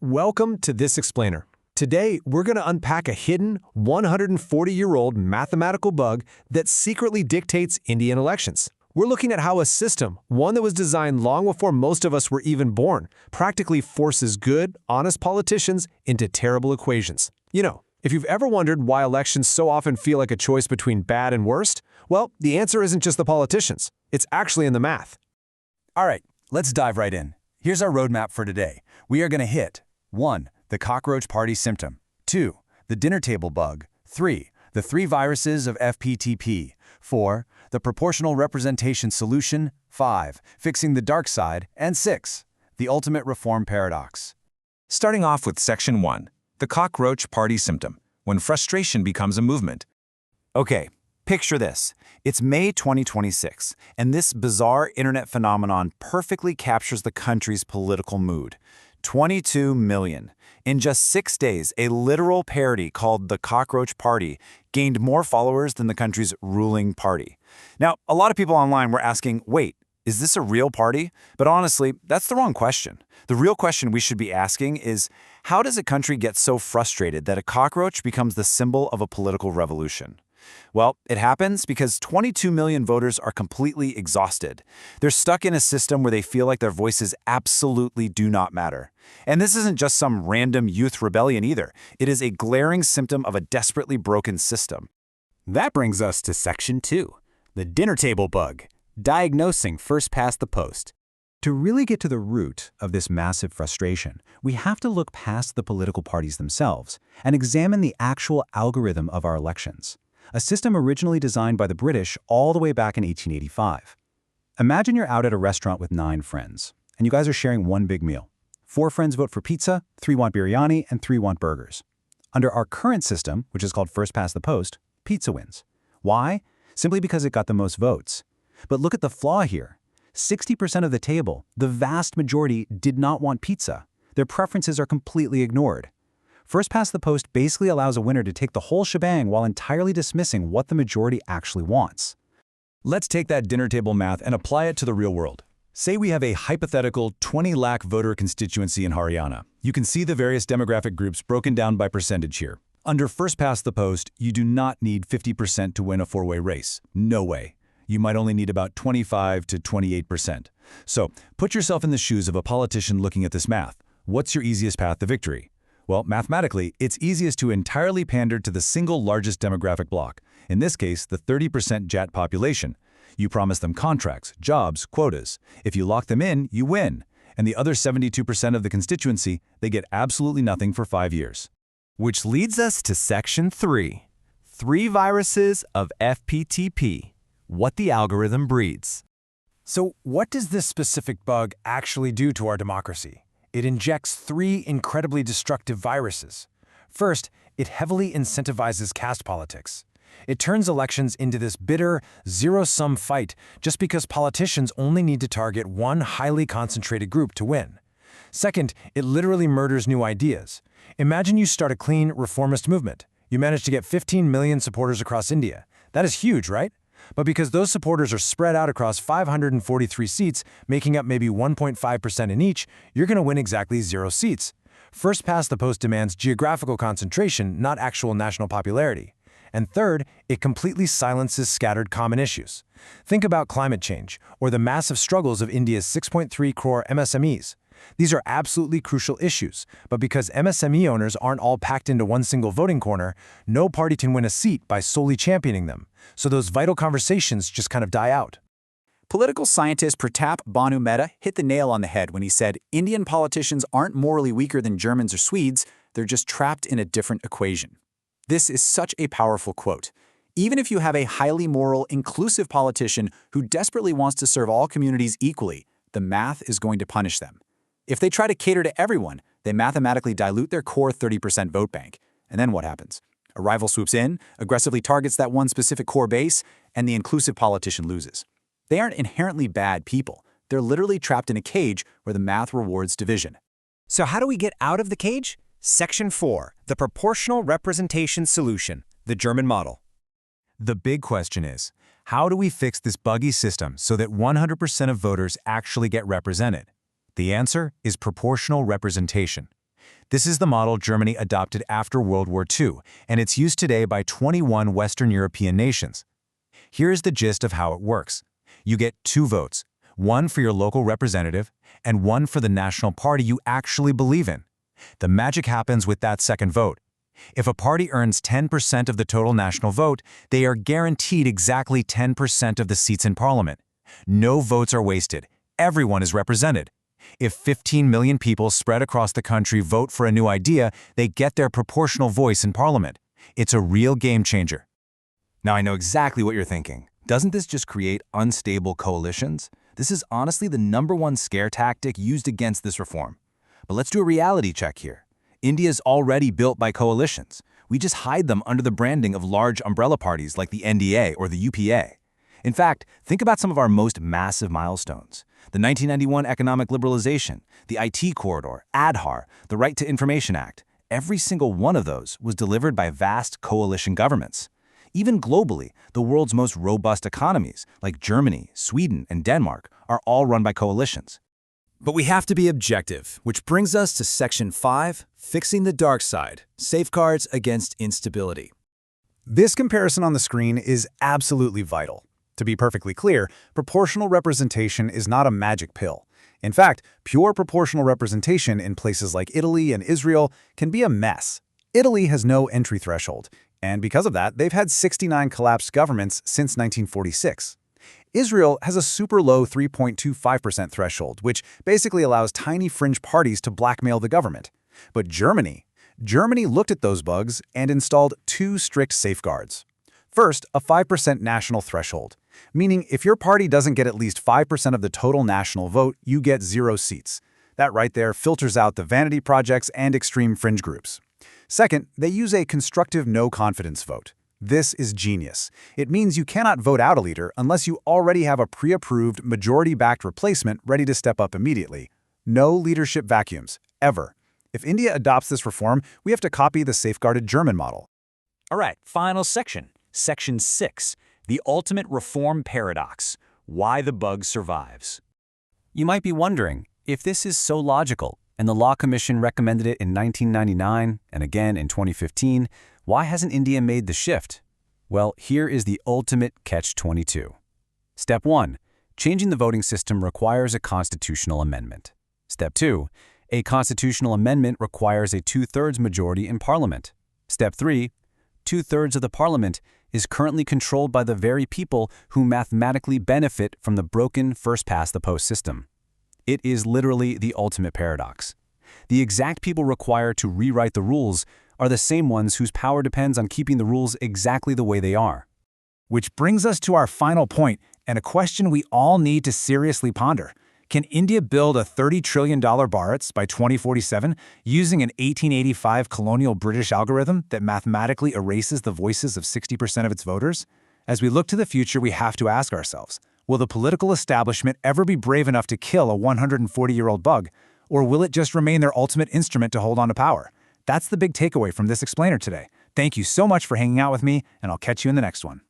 Welcome to This Explainer. Today, we're going to unpack a hidden 140-year-old mathematical bug that secretly dictates Indian elections. We're looking at how a system, one that was designed long before most of us were even born, practically forces good, honest politicians into terrible equations. You know, if you've ever wondered why elections so often feel like a choice between bad and worst, well, the answer isn't just the politicians. It's actually in the math. All right, let's dive right in. Here's our roadmap for today. We are going to hit 1. The Cockroach Party symptom. 2. The dinner table bug. 3. The 3 viruses of FPTP. 4. The proportional representation solution. 5. Fixing the dark side. And 6. The ultimate reform paradox. Starting off with Section 1, the Cockroach Party symptom, when frustration becomes a movement. Okay, picture this. It's May 2026, and this bizarre internet phenomenon perfectly captures the country's political mood. 22 million. In just 6 days, a literal parody called the Cockroach Party gained more followers than the country's ruling party. Now, a lot of people online were asking, wait, is this a real party? But honestly, that's the wrong question. The real question we should be asking is, how does a country get so frustrated that a cockroach becomes the symbol of a political revolution? Well, it happens because 22 million voters are completely exhausted. They're stuck in a system where they feel like their voices absolutely do not matter. And this isn't just some random youth rebellion either. It is a glaring symptom of a desperately broken system. That brings us to Section 2, the dinner table bug, diagnosing first past the post. To really get to the root of this massive frustration, we have to look past the political parties themselves and examine the actual algorithm of our elections. A system originally designed by the British all the way back in 1885. Imagine you're out at a restaurant with 9 friends, and you guys are sharing one big meal. 4 friends vote for pizza, 3 want biryani, and 3 want burgers. Under our current system, which is called first past the post, pizza wins. Why? Simply because it got the most votes. But look at the flaw here. 60% of the table, the vast majority, did not want pizza. Their preferences are completely ignored. First past the post basically allows a winner to take the whole shebang while entirely dismissing what the majority actually wants. Let's take that dinner table math and apply it to the real world. Say we have a hypothetical 20 lakh voter constituency in Haryana. You can see the various demographic groups broken down by percentage here. Under first past the post, you do not need 50% to win a 4-way race. No way. You might only need about 25 to 28%. So, put yourself in the shoes of a politician looking at this math. What's your easiest path to victory? Well, mathematically, it's easiest to entirely pander to the single largest demographic bloc, in this case, the 30% Jat population. You promise them contracts, jobs, quotas. If you lock them in, you win. And the other 72% of the constituency, they get absolutely nothing for 5 years. Which leads us to Section 3, 3 viruses of FPTP, what the algorithm breeds. So what does this specific bug actually do to our democracy? It injects 3 incredibly destructive viruses. First, it heavily incentivizes caste politics. It turns elections into this bitter, zero-sum fight just because politicians only need to target one highly concentrated group to win. Second, it literally murders new ideas. Imagine you start a clean, reformist movement. You manage to get 15 million supporters across India. That is huge, right? But because those supporters are spread out across 543 seats, making up maybe 1.5% in each, you're going to win exactly 0 seats. First past the post demands geographical concentration, not actual national popularity. And third, it completely silences scattered common issues. Think about climate change, or the massive struggles of India's 6.3 crore MSMEs. These are absolutely crucial issues, but because MSME owners aren't all packed into one single voting corner, no party can win a seat by solely championing them. So those vital conversations just kind of die out. Political scientist Pratap Bhanu Mehta hit the nail on the head when he said Indian politicians aren't morally weaker than Germans or Swedes, they're just trapped in a different equation. This is such a powerful quote. Even if you have a highly moral, inclusive politician who desperately wants to serve all communities equally, the math is going to punish them. If they try to cater to everyone, they mathematically dilute their core 30% vote bank. And then what happens? A rival swoops in, aggressively targets that one specific core base, and the inclusive politician loses. They aren't inherently bad people. They're literally trapped in a cage where the math rewards division. So how do we get out of the cage? Section 4, the proportional representation solution, the German model. The big question is, how do we fix this buggy system so that 100% of voters actually get represented? The answer is proportional representation. This is the model Germany adopted after World War II, and it's used today by 21 Western European nations. Here's the gist of how it works. You get 2 votes, one for your local representative and one for the national party you actually believe in. The magic happens with that second vote. If a party earns 10% of the total national vote, they are guaranteed exactly 10% of the seats in parliament. No votes are wasted. Everyone is represented. If 15 million people spread across the country vote for a new idea, they get their proportional voice in parliament. It's a real game changer. Now I know exactly what you're thinking. Doesn't this just create unstable coalitions? This is honestly the #1 scare tactic used against this reform. But let's do a reality check here. India's already built by coalitions. We just hide them under the branding of large umbrella parties like the NDA or the UPA. In fact, think about some of our most massive milestones. The 1991 economic liberalization, the IT corridor, Aadhaar, the Right to Information Act. Every single one of those was delivered by vast coalition governments. Even globally, the world's most robust economies, like Germany, Sweden, and Denmark, are all run by coalitions. But we have to be objective, which brings us to Section 5, Fixing the Dark Side, Safeguards Against Instability. This comparison on the screen is absolutely vital. To be perfectly clear, proportional representation is not a magic pill. In fact, pure proportional representation in places like Italy and Israel can be a mess. Italy has no entry threshold, and because of that, they've had 69 collapsed governments since 1946. Israel has a super low 3.25% threshold, which basically allows tiny fringe parties to blackmail the government. But Germany looked at those bugs and installed 2 strict safeguards. First, a 5% national threshold, meaning if your party doesn't get at least 5% of the total national vote, you get 0 seats. That right there filters out the vanity projects and extreme fringe groups. Second, they use a constructive no-confidence vote. This is genius. It means you cannot vote out a leader unless you already have a pre-approved, majority-backed replacement ready to step up immediately. No leadership vacuums, ever. If India adopts this reform, we have to copy the safeguarded German model. All right, final section. Section 6, The Ultimate Reform Paradox, Why the Bug Survives. You might be wondering, if this is so logical, and the Law Commission recommended it in 1999 and again in 2015, why hasn't India made the shift? Well, here is the ultimate catch-22. Step 1. Changing the voting system requires a constitutional amendment. Step 2. A constitutional amendment requires a 2/3 majority in Parliament. Step 3. 2/3 of the Parliament is currently controlled by the very people who mathematically benefit from the broken first-past-the-post system. It is literally the ultimate paradox. The exact people required to rewrite the rules are the same ones whose power depends on keeping the rules exactly the way they are. Which brings us to our final point, and a question we all need to seriously ponder. Can India build a $30 trillion Bharat by 2047 using an 1885 colonial British algorithm that mathematically erases the voices of 60% of its voters? As we look to the future, we have to ask ourselves, will the political establishment ever be brave enough to kill a 140-year-old bug, or will it just remain their ultimate instrument to hold on to power? That's the big takeaway from this explainer today. Thank you so much for hanging out with me, and I'll catch you in the next one.